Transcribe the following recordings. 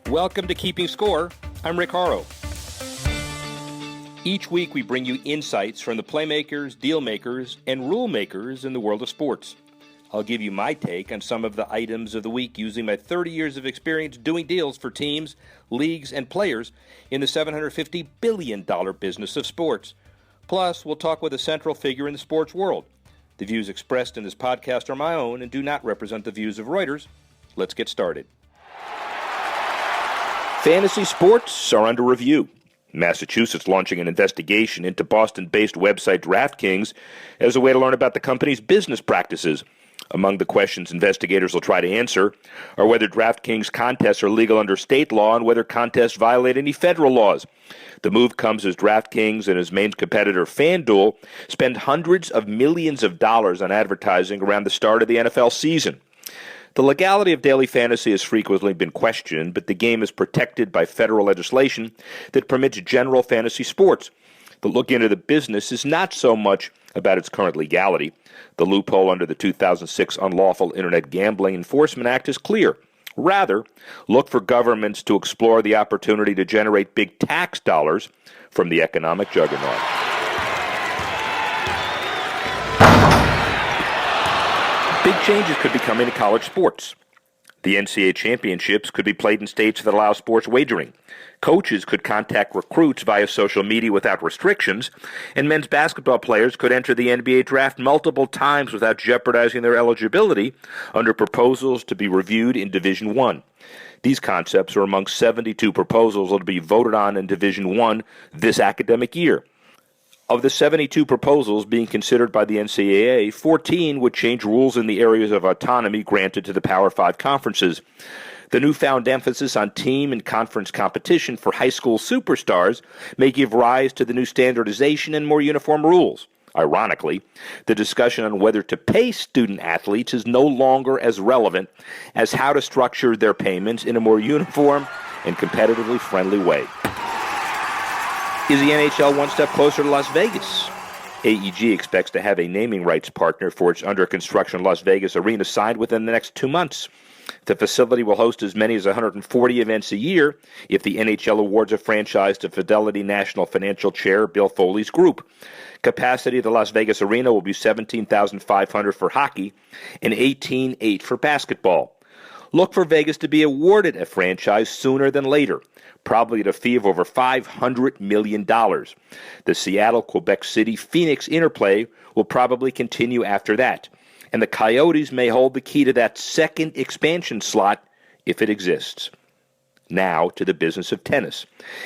Welcome to Keeping Score. I'm Rick Horrow. Each week we bring you insights from the playmakers, deal makers, and rule makers in the world of sports. I'll give you my take on some of the items of the week using my 30 years of experience doing deals for teams, leagues, and players in the $750 billion business of sports. Plus, we'll talk with a central figure in the sports world. The views expressed in this podcast are my own and do not represent the views of Reuters. Let's get started. Fantasy sports are under review. Massachusetts launching an investigation into Boston-based website DraftKings as a way to learn about the company's business practices. Among the questions investigators will try to answer are whether DraftKings contests are legal under state law and whether contests violate any federal laws. The move comes as DraftKings and his main competitor FanDuel spend hundreds of millions of dollars on advertising around the start of the NFL season. The legality of daily fantasy has frequently been questioned, but the game is protected by federal legislation that permits general fantasy sports. The look into the business is not so much about its current legality. The loophole under the 2006 Unlawful Internet Gambling Enforcement Act is clear. Rather, look for governments to explore the opportunity to generate big tax dollars from the economic juggernaut. Big changes could be coming to college sports. The NCAA championships could be played in states that allow sports wagering. Coaches could contact recruits via social media without restrictions, and men's basketball players could enter the NBA draft multiple times without jeopardizing their eligibility under proposals to be reviewed in Division I. These concepts are among 72 proposals that will be voted on in Division I this academic year. Of the 72 proposals being considered by the NCAA, 14 would change rules in the areas of autonomy granted to the Power 5 conferences. The newfound emphasis on team and conference competition for high school superstars may give rise to the new standardization and more uniform rules. Ironically, the discussion on whether to pay student athletes is no longer as relevant as how to structure their payments in a more uniform and competitively friendly way. Is the NHL one step closer to Las Vegas? AEG expects to have a naming rights partner for its under-construction Las Vegas arena signed within the next 2 months. The facility will host as many as 140 events a year if the NHL awards a franchise to Fidelity National Financial Chair Bill Foley's group. Capacity of the Las Vegas arena will be 17,500 for hockey and 18,800 for basketball. Look for Vegas to be awarded a franchise sooner than later, probably at a fee of over $500 million. The Seattle, Quebec City, Phoenix interplay will probably continue after that, and the Coyotes may hold the key to that second expansion slot if it exists. Now to the business of tennis.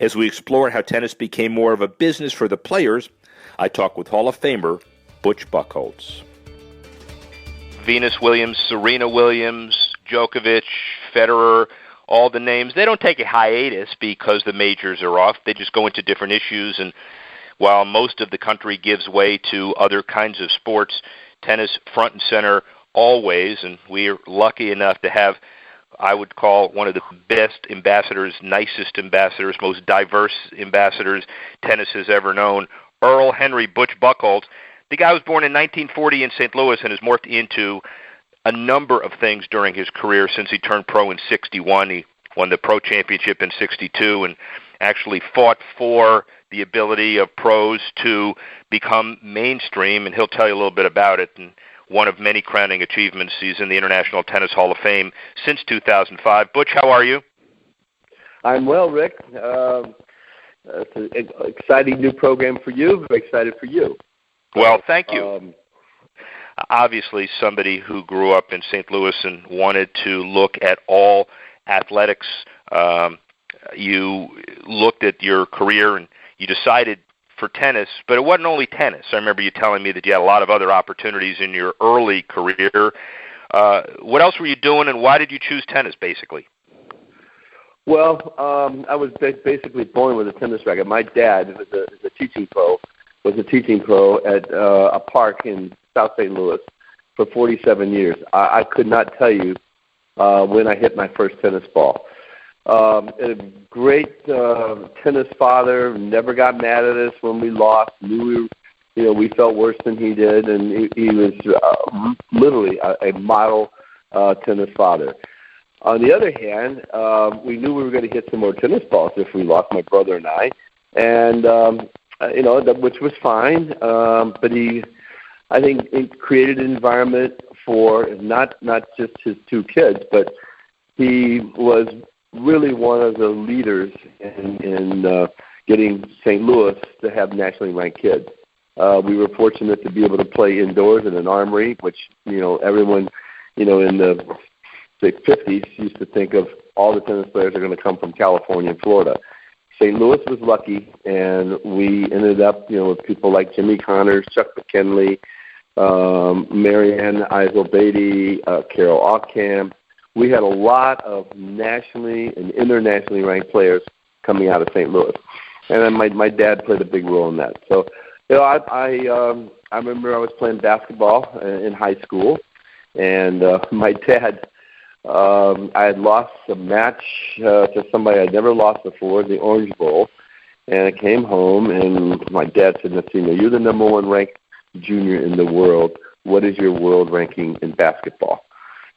As we explore how tennis became more of a business for the players, I talk with Hall of Famer Butch Buchholz. Venus Williams, Serena Williams, Djokovic, Federer, all the names, they don't take a hiatus because the majors are off. They just go into different issues, and while most of the country gives way to other kinds of sports, tennis front and center always, and we're lucky enough to have, I would call, one of the best ambassadors, nicest ambassadors, most diverse ambassadors tennis has ever known, Earl Henry Butch Buchholz. The guy was born in 1940 in St. Louis and has morphed into a number of things during his career since he turned pro in 61. He won the pro championship in 62 and actually fought for the ability of pros to become mainstream, and he'll tell you a little bit about it. And one of many crowning achievements, he's in the International Tennis Hall of Fame since 2005. Butch, how are you? I'm well, Rick. It's an exciting new program for you. Very excited for you. Well, thank you. Obviously, somebody who grew up in St. Louis and wanted to look at all athletics, you looked at your career and you decided for tennis, but it wasn't only tennis. I remember you telling me that you had a lot of other opportunities in your early career. What else were you doing, and why did you choose tennis, basically? Well, I was basically born with a tennis racket. My dad was a teaching pro at a park in South St. Louis for 47 years. I could not tell you when I hit my first tennis ball. A great tennis father, never got mad at us when we lost. Knew we felt worse than he did, and he was literally a model tennis father. On the other hand, we knew we were going to hit some more tennis balls if we lost, my brother and I, and which was fine. But I think it created an environment for not just his two kids, but he was really one of the leaders in getting St. Louis to have nationally ranked kids. We were fortunate to be able to play indoors in an armory, which everyone in the 50s used to think of all the tennis players are going to come from California and Florida. St. Louis was lucky, and we ended up, with people like Jimmy Connors, Chuck McKinley, Marianne Eisel-Beatty, Carol Ockham. We had a lot of nationally and internationally ranked players coming out of St. Louis, and then my dad played a big role in that. So, I remember I was playing basketball in high school, and my dad. I had lost a match to somebody I'd never lost before, the Orange Bowl, and I came home, and my dad said, "Nathaniel, you're the number one ranked junior in the world. What is your world ranking in basketball?"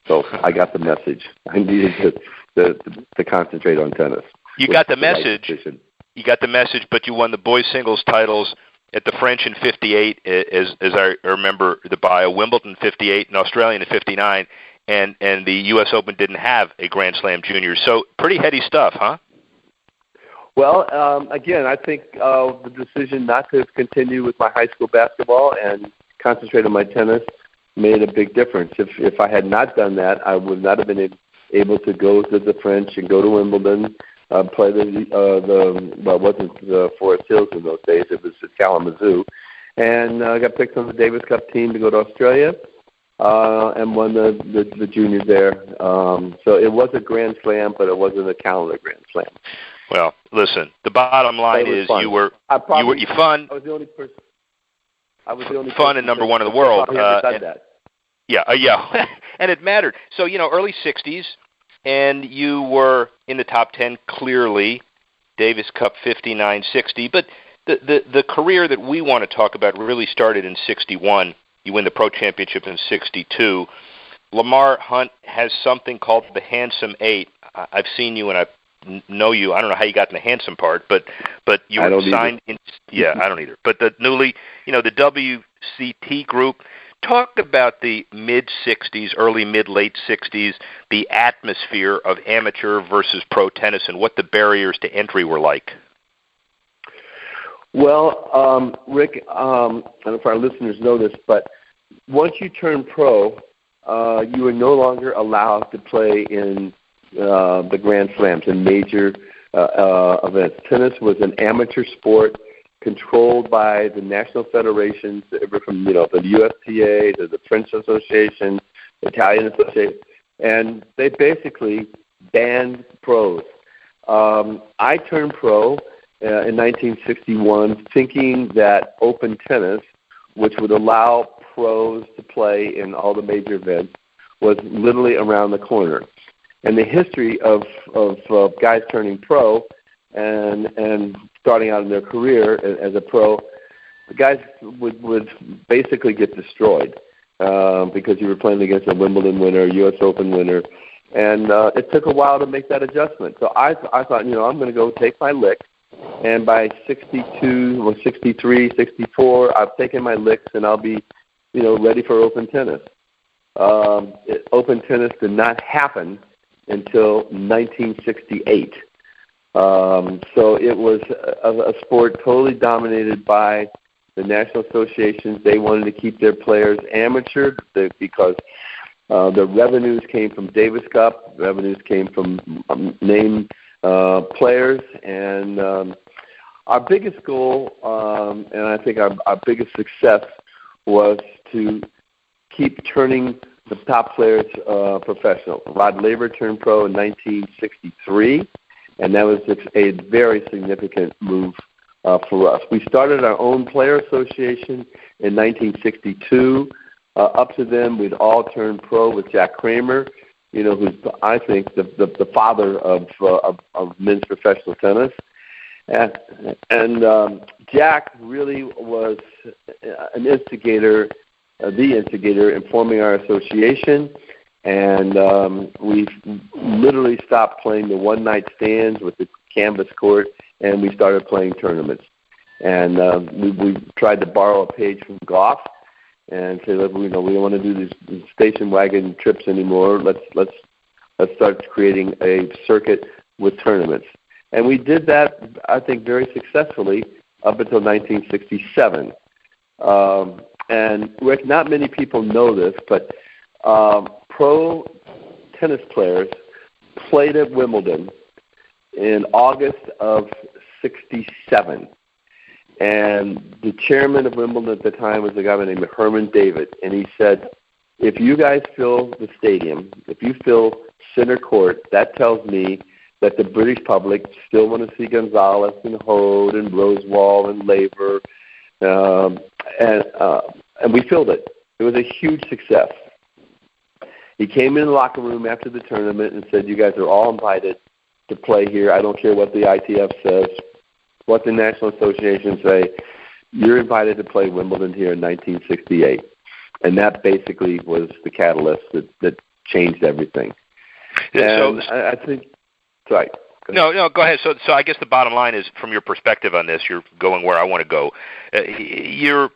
So I got the message. I needed to concentrate on tennis. You got the message. You got the message, but you won the boys singles titles at the French in '58, as I remember the bio, Wimbledon '58, and Australian in '59. And the U.S. Open didn't have a Grand Slam junior. So pretty heady stuff, huh? Well, again, I think the decision not to continue with my high school basketball and concentrate on my tennis made a big difference. If I had not done that, I would not have been able to go to the French and go to Wimbledon, play it wasn't the Forest Hills in those days. It was Kalamazoo. And I got picked on the Davis Cup team to go to Australia. And won the juniors there. So it was a Grand Slam, but it wasn't a calendar Grand Slam. Well, listen, the bottom line is fun. you were fun. I was the only person. Fun and number one in the world. Yeah, and it mattered. So early '60s, and you were in the top 10 clearly. Davis Cup 59-60, but the career that we want to talk about really started in '61. You win the Pro Championship in '62. Lamar Hunt has something called the Handsome Eight. I've seen you and I know you. I don't know how you got in the handsome part, but you were signed in. Yeah, I don't either. But the the WCT group. Talk about the mid-'60s, late '60s, the atmosphere of amateur versus pro tennis, and what the barriers to entry were like. Well, Rick, I don't know if our listeners know this, but once you turn pro, you are no longer allowed to play in the Grand Slams and major events. Tennis was an amateur sport controlled by the national federations, from the USTA to the French Association, the Italian Association, and they basically banned pros. I turned pro in 1961, thinking that open tennis, which would allow pros to play in all the major events, was literally around the corner. And the history of guys turning pro and starting out in their career as a pro, the guys would basically get destroyed because you were playing against a Wimbledon winner, U.S. Open winner, and it took a while to make that adjustment. So I thought, I'm going to go take my lick. And by 62 or 63, 64, I've taken my licks, and I'll be, ready for open tennis. Open tennis did not happen until 1968. So it was a sport totally dominated by the national associations. They wanted to keep their players amateur because the revenues came from Davis Cup, revenues came from name players, and our biggest goal, and I think our biggest success, was to keep turning the top players professional. Rod Laver turned pro in 1963, and that was a very significant move for us. We started our own player association in 1962. Up to then, we'd all turned pro with Jack Kramer, who's, I think, the father of men's professional tennis. And Jack really was the instigator in forming our association. And we literally stopped playing the one-night stands with the canvas court, and we started playing tournaments. And we tried to borrow a page from golf and say, look, we don't want to do these station wagon trips anymore. Let's start creating a circuit with tournaments. And we did that, I think, very successfully up until 1967. And Rick, not many people know this, but pro tennis players played at Wimbledon in August of 67. And the chairman of Wimbledon at the time was a guy named Herman David. And he said, if you guys fill the stadium, if you fill center court, that tells me that the British public still want to see Gonzalez and Hode and Rosewall and Laver. And we filled it. It was a huge success. He came in the locker room after the tournament and said, you guys are all invited to play here. I don't care what the ITF says, what the National Association say. You're invited to play Wimbledon here in 1968. And that basically was the catalyst that changed everything. And so I think, sorry. No, go ahead. So I guess the bottom line is, from your perspective on this, you're going where I want to go. You're,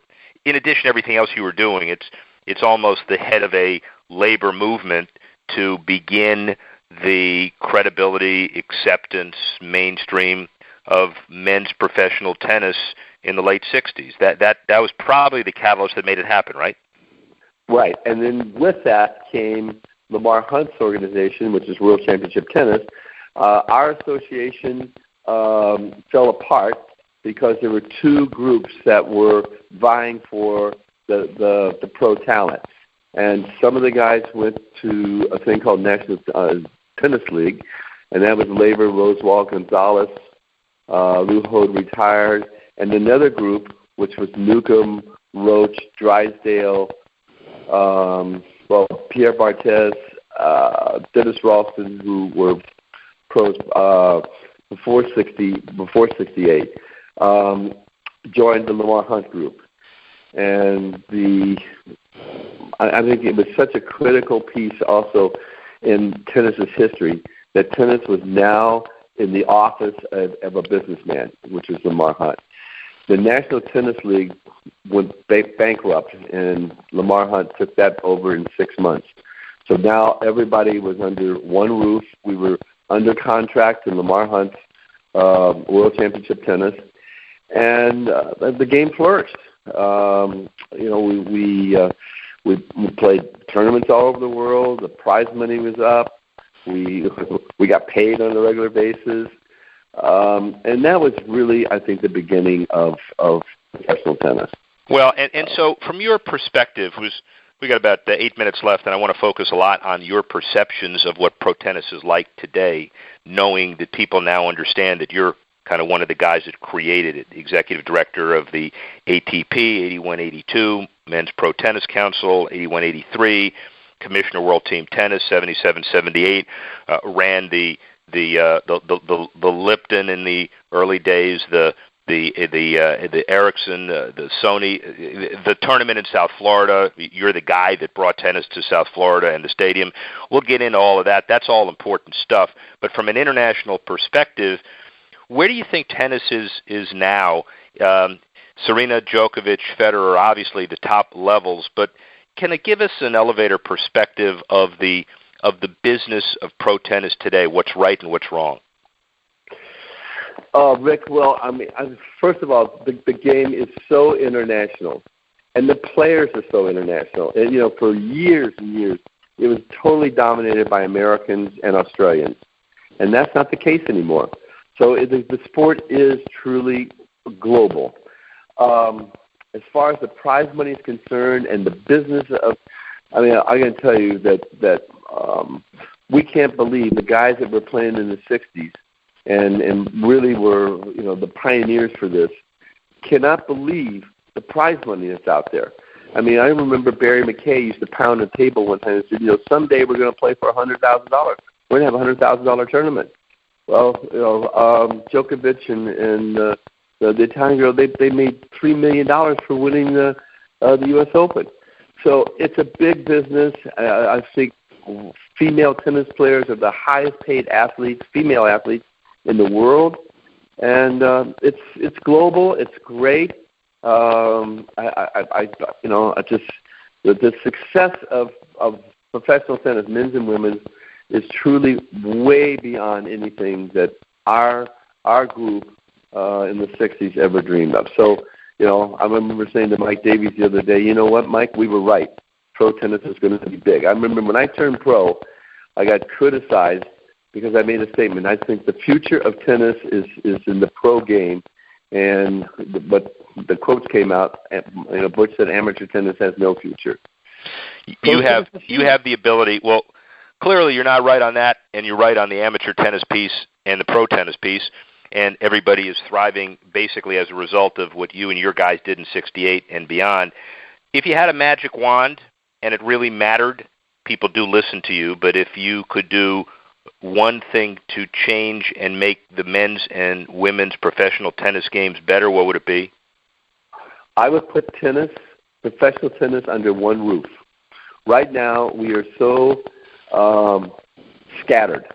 in addition to everything else you were doing, it's almost the head of a labor movement to begin the credibility, acceptance, mainstream of men's professional tennis in the late 60s. That was probably the catalyst that made it happen, right? Right. And then with that came Lamar Hunt's organization, which is World Championship Tennis. Our association fell apart because there were two groups that were vying for the pro talent. And some of the guys went to a thing called National Tennis League, and that was Laver, Rosewall, Gonzalez, Lou Hode retired, and another group, which was Newcomb, Roach, Drysdale, Pierre Barthez, Dennis Ralston, who were pros before 68, joined the Lamar Hunt group. And I think it was such a critical piece also in tennis's history that tennis was now in the office of a businessman, which was Lamar Hunt. The National Tennis League went bankrupt, and Lamar Hunt took that over in 6 months. So now everybody was under one roof. We were under contract in Lamar Hunt's World Championship Tennis, and the game flourished. We played tournaments all over the world. The prize money was up. We got paid on a regular basis, and that was really, I think, the beginning of professional tennis. Well, and so from your perspective, we got about 8 minutes left, and I want to focus a lot on your perceptions of what pro tennis is like today, knowing that people now understand that you're kind of one of the guys that created it, executive director of the ATP, 81-82, Men's Pro Tennis Council, 81-83, Commissioner World Team Tennis, 77-78, ran the Lipton in the early days, the Ericsson, the Sony, the tournament in South Florida. You're the guy that brought tennis to South Florida and the stadium. We'll get into all of that. That's all important stuff. But from an international perspective, where do you think tennis is now? Serena, Djokovic, Federer, obviously the top levels, but can it give us an elevator perspective of the business of pro tennis today? What's right and what's wrong? Rick, well, first of all, the game is so international, and the players are so international. And, for years and years, it was totally dominated by Americans and Australians, and that's not the case anymore. So the sport is truly global. As far as the prize money is concerned and the business of, I'm going to tell you that we can't believe the guys that were playing in the 60s and really were, the pioneers for this, cannot believe the prize money that's out there. I remember Barry McKay used to pound the table one time and said, someday we're going to play for $100,000. We're going to have a $100,000 tournament. Well, Djokovic and the Italian girl, they made $3 million for winning the U.S. Open. So it's a big business. I think female tennis players are the highest paid athletes, female athletes in the world, and it's global. It's great. The success of professional tennis, men's and women's, is truly way beyond anything that our group in the 60s ever dreamed of. So, I remember saying to Mike Davies the other day, you know what, Mike, we were right. Pro tennis is going to be big. I remember when I turned pro, I got criticized because I made a statement. I think the future of tennis is in the pro game, but the quotes came out. Butch said amateur tennis has no future. You have the ability. Well, clearly you're not right on that, and you're right on the amateur tennis piece and the pro tennis piece. And everybody is thriving basically as a result of what you and your guys did in '68 and beyond. If you had a magic wand and it really mattered, people do listen to you, but if you could do one thing to change and make the men's and women's professional tennis games better, what would it be? I would put professional tennis under one roof. Right now, we are so scattered.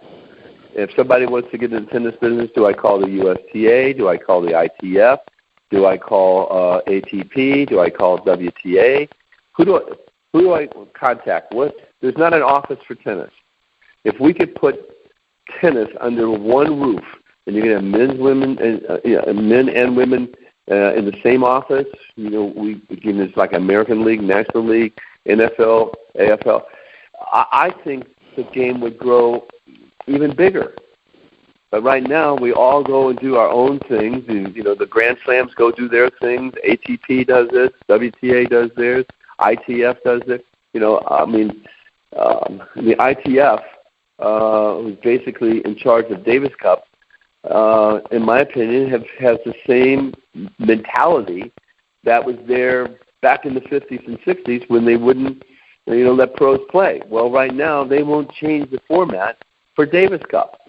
If somebody wants to get into the tennis business, do I call the USTA? Do I call the ITF? Do I call ATP? Do I call WTA? Who do I contact? There's not an office for tennis. If we could put tennis under one roof, and you can have men and women in the same office, it's like American League, National League, NFL, AFL. I think the game would grow even bigger. But right now, we all go and do our own things. And, the Grand Slams go do their things. ATP does this. WTA does theirs. ITF does it. The ITF, who's basically in charge of Davis Cup, in my opinion, has the same mentality that was there back in the 50s and 60s when they wouldn't, let pros play. Well, right now, they won't change the format for Davis Cup.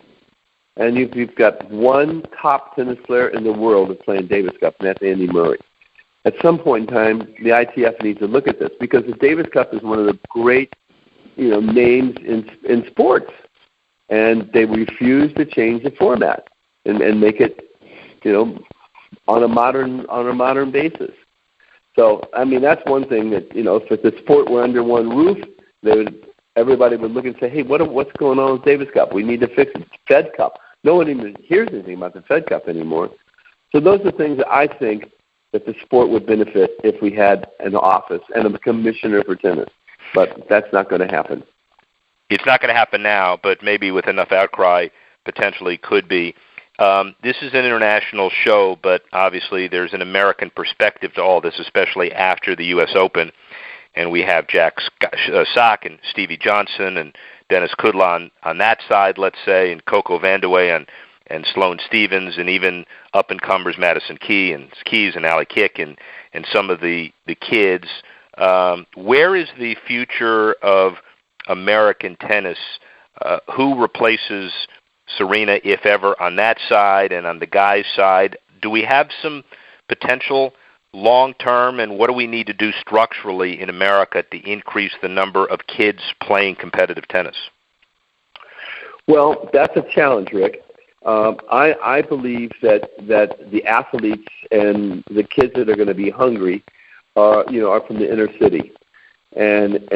And you've got one top tennis player in the world that's playing Davis Cup, and that's Andy Murray. At some point in time, the ITF needs to look at this because the Davis Cup is one of the great, names in sports, and they refuse to change the format and make it, on a modern basis. So, that's one thing that if the sport were under one roof, everybody would look and say, hey, what's going on with Davis Cup? We need to fix it. Fed Cup. No one even hears anything about the Fed Cup anymore. So those are things that I think that the sport would benefit if we had an office and a commissioner for tennis. But that's not going to happen. It's not going to happen now, but maybe with enough outcry, potentially could be. This is an international show, but obviously there's an American perspective to all this, especially after the U.S. Open. And we have Jack Sock and Stevie Johnson and Dennis Kudla on that side, let's say, and Coco Vandeweghe and Sloane Stephens, and even up-and-comers Madison Keys and Allie Kick and some of the kids. Where is the future of American tennis? Who replaces Serena, if ever, on that side and on the guys' side? Do we have some potential long-term, and what do we need to do structurally in America to increase the number of kids playing competitive tennis? Well, that's a challenge, Rick. I believe that the athletes and the kids that are going to be hungry are from the inner city, and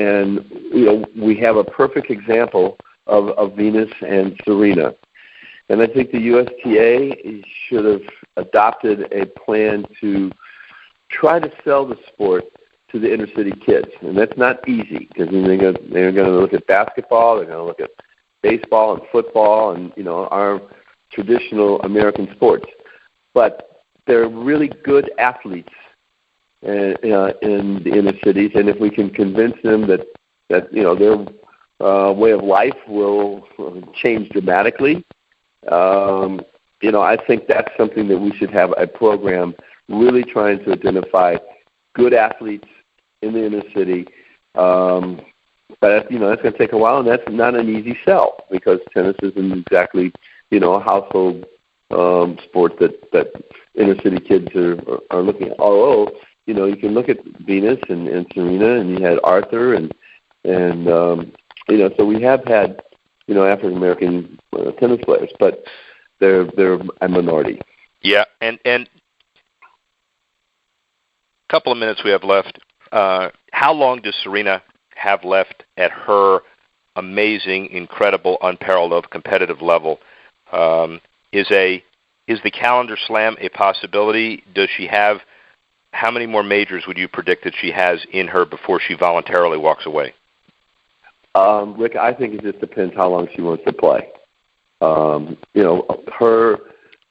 we have a perfect example of Venus and Serena, and I think the USTA should have adopted a plan to try to sell the sport to the inner city kids, and that's not easy because they're going to look at basketball, they're going to look at baseball and football, and our traditional American sports. But they're really good athletes in the inner cities, and if we can convince them that their way of life will change dramatically, I think that's something that we should have a program really trying to identify good athletes in the inner city. But that's going to take a while, and that's not an easy sell because tennis isn't exactly a household sport that inner city kids are looking at. Although you can look at Venus and Serena, and you had Arthur and So we have had, African American tennis players, but they're a minority. Yeah, and a couple of minutes we have left. How long does Serena have left at her amazing, incredible, unparalleled competitive level? Is the calendar slam a possibility? Does she have, how many more majors would you predict that she has in her before she voluntarily walks away? Rick, I think it just depends how long she wants to play. Her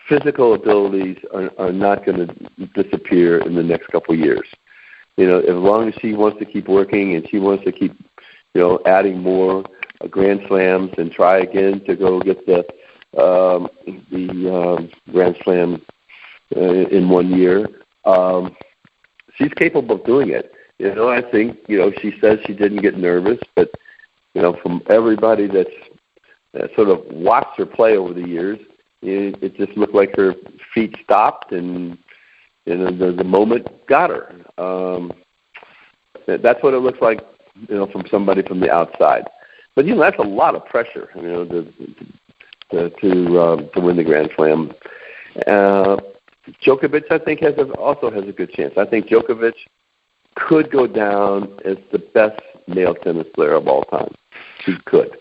physical abilities are not going to disappear in the next couple of years. As long as she wants to keep working and she wants to keep, adding more Grand Slams and try again to go get the Grand Slam in 1 year, she's capable of doing it. I think, she says she didn't get nervous, but, from everybody that sort of watched her play over the years, it just looked like her feet stopped and the moment got her. That's what it looks like, from somebody from the outside. But that's a lot of pressure, to win the Grand Slam. Djokovic, I think, also has a good chance. I think Djokovic could go down as the best male tennis player of all time. He could.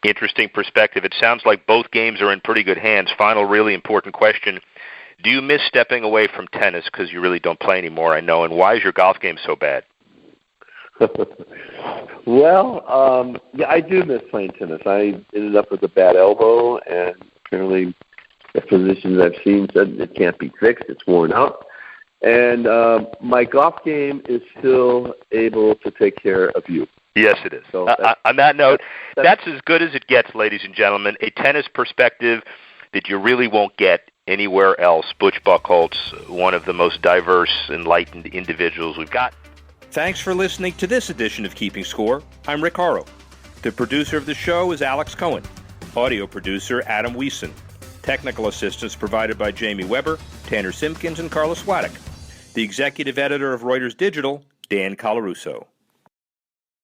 Interesting perspective. It sounds like both games are in pretty good hands. Final really important question. Do you miss stepping away from tennis because you really don't play anymore, I know, and why is your golf game so bad? Well, yeah, I do miss playing tennis. I ended up with a bad elbow, and apparently the physicians I've seen said it can't be fixed. It's worn out. And my golf game is still able to take care of you. Yes, it is. So on that note, that's as good as it gets, ladies and gentlemen. A tennis perspective that you really won't get anywhere else. Butch Buchholz, one of the most diverse, enlightened individuals we've got. Thanks for listening to this edition of Keeping Score. I'm Rick Horrow. The producer of the show is Alex Cohen. Audio producer Adam Wiesen. Technical assistance provided by Jamie Weber, Tanner Simpkins, and Carlos Swadek. The executive editor of Reuters Digital, Dan Colarusso.